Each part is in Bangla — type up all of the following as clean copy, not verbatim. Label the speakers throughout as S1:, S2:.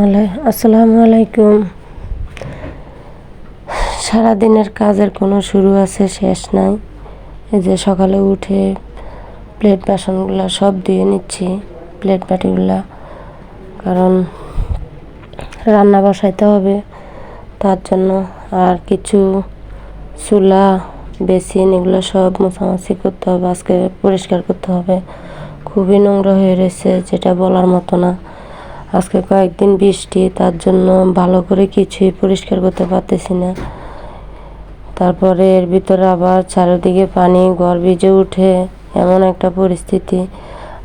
S1: আসসালামু আলাইকুম। সারাদিনের কাজের কোনো শুরু আছে শেষ নাই। এই যে সকালে উঠে প্লেট বাসনগুলো সব ধুয়ে নিচ্ছি, প্লেট বাটিগুলা, কারণ রান্না বসাইতে হবে তার জন্য। আর কিছু চুলা বেসিন এগুলো সব মোছামাছি করতে হবে, আজকে পরিষ্কার করতে হবে। খুবই নোংরা হয়ে রয়েছে, যেটা বলার মতো না। আজকে কয়েকদিন বৃষ্টি, তার জন্য ভালো করে কিছুই পরিষ্কার করতে পারতেছি না। তারপরে এর ভিতরে আবার চারিদিকে পানি, ঘর ভিজে উঠে এমন একটা পরিস্থিতি।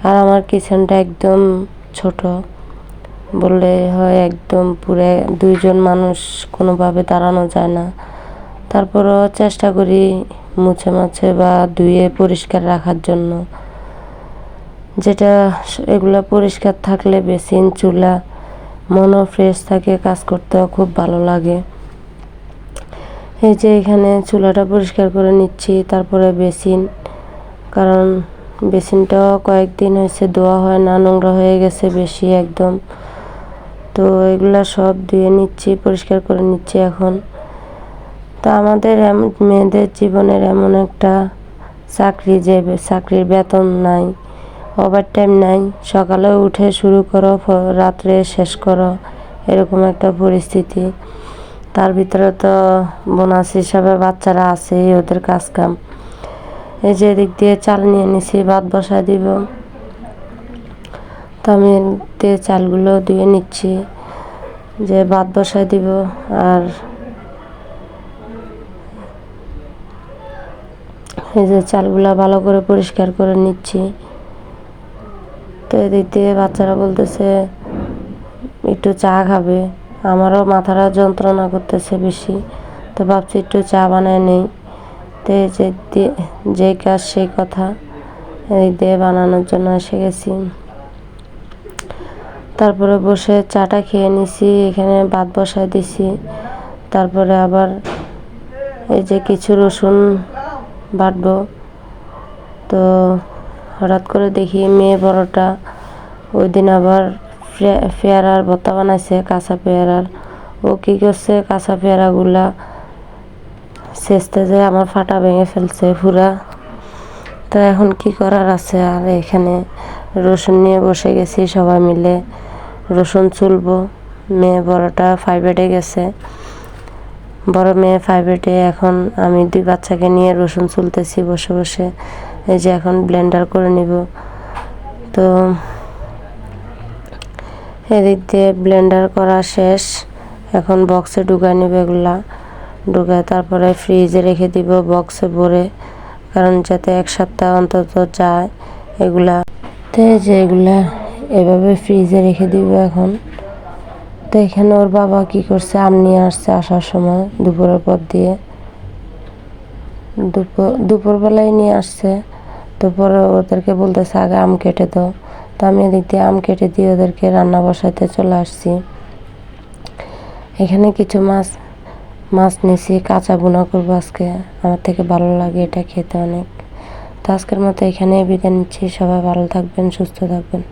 S1: আর আমার কিচেনটা একদম ছোট বললে হয়, একদম পুরো দুইজন মানুষ কোনোভাবে দাঁড়ানো যায় না। তারপরও চেষ্টা করি মুছে মুছে বা ধুয়ে পরিষ্কার রাখার জন্য। যেটা এগুলো পরিষ্কার থাকলে বেসিন চুলা মনও ফ্রেশ থাকে, কাজ করতেও খুব ভালো লাগে। এই যে এখানে চুলাটা পরিষ্কার করে নিচ্ছি, তারপরে বেসিন, কারণ বেসিনটাও কয়েকদিন হয়েছে ধোয়া হয় না, নোংরা হয়ে গেছে বেশি একদম। তো এগুলা সব ধুয়ে নিচ্ছি, পরিষ্কার করে নিচ্ছি এখন। তা আমাদের মেয়েদের জীবনের এমন একটা চাকরি, যে চাকরির বেতন নাই, ওভার টাইম নাই, সকালে উঠে শুরু করো, রাত্রে শেষ করো, এরকম একটা পরিস্থিতি। তার ভিতরে তো বোনাস হিসাবে বাচ্চারা আছে, ওদের কাজ কাম। এই যে এদিক দিয়ে চাল নিয়ে নিছি, ভাত বসা দিব। তো আমি দিয়ে চালগুলো ধুয়ে নিচ্ছি, যে ভাত বসায় দিব। আর এই যে চালগুলা ভালো করে পরিষ্কার করে নিচ্ছি। তো এদিক দিয়ে বাচ্চারা বলতেছে একটু চা খাবে, আমারও মাথাটা যন্ত্রণা করতেছে বেশি। তো ভাবছি একটু চা বানায় নেই। তো যে কাজ সেই কথা, এদিক দিয়ে বানানোর জন্য এসে গেছি। তারপরে বসে চাটা খেয়ে নিছি, এখানে ভাত বসায় দিছি। তারপরে আবার এই যে কিছু রসুন বাটবো। তো হঠাৎ করে দেখি মেয়ে বড়টা ওই দিন আবার পেয়ারার ভর্তা বানাইছে, কাঁচা পেয়ারার। ও কী করছে, কাঁচা পেয়ারাগুলা ছেঁচতে যায় আমার ফাটা ভেঙে ফেলছে পুরা। তো এখন কি করার আছে, আর এখানে রসুন নিয়ে বসে গেছি সবাই মিলে, রসুন চুলবো। মেয়ে বড়টা 5 গেছে, বড় মেয়ে 5 এখন আমি 2 বাচ্চাকে নিয়ে রসুন চুলতেছি বসে বসে। এই যে এখন ব্লেন্ডার করে নিব। তো এদিক দিয়ে ব্লেন্ডার করা শেষ, এখন বক্সে ঢুকাই নিব এগুলা। ঢুকায় তারপরে ফ্রিজে রেখে দিব বক্সে ভরে, কারণ যাতে 1 সপ্তাহ অন্তত যায় এগুলা। তো যে এগুলা এভাবে ফ্রিজে রেখে দিব এখন। তো এখানে ওর বাবা কি করছে, আম নিয়ে আসছে আসার সময় দুপুরের পর দিয়ে, দুপুরবেলায় নিয়ে আসছে। তো পরে ওদেরকে বলতেছে আগে আম কেটে দাও। তো আমি এদিক দিয়ে আম কেটে দিয়ে ওদেরকে রান্না বসাইতে চলে আসছি। এখানে কিছু মাছ নিয়েছি, কাঁচা ভুনা করবো আজকে। আমার থেকে ভালো লাগে এটা খেতে অনেক। তো আজকের মতো এখানে বিদায় নিচ্ছি। সবাই ভালো থাকবেন, সুস্থ থাকবেন।